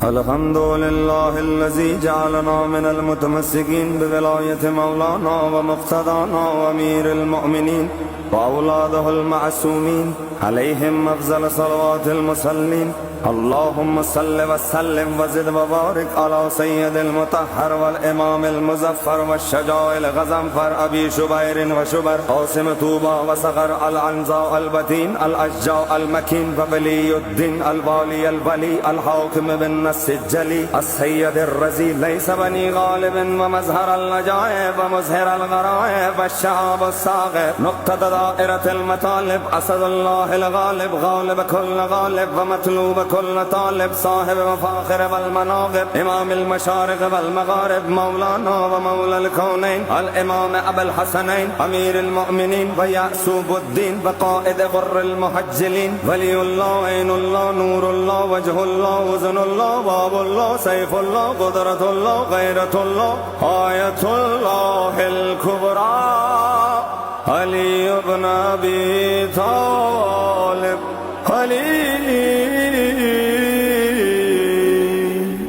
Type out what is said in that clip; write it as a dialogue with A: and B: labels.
A: الحمد لله الذي جعلنا من المتمسكين بولاية مولانا ومقتدانا وأمير المؤمنين وأولاده المعصومين عليهم أفضل صلوات المصلين. اللهم صل وسلم وزد وبارك على سيد المطهر والإمام المزفر والشجاع الغزنفر أبي شبير وشبر قاسم طوبى وصغر العنزاء البتين الأشجاع المكين وولي الدين الوالي الولي الحاكم بالنص الجلي السيد الرزي ليس بني غالب ومزهر اللجائب ومزهر الغرائب والشعب الصاغر نقطة دائرة المطالب أسد الله الغالب غالب كل غالب ومطلوب كل طالب صاحب مفاخر والمناقب إمام المشارق والمغارب مولانا ومولى الكونين الإمام أبا الحسنين أمير المؤمنين ويعسوب الدين وقائد غر المحجلين ولي الله عين الله نور الله وجه الله وزن الله باب الله سيف الله قدرة الله غيرة الله آية الله الكبرى علي بن أبي طالب خليلي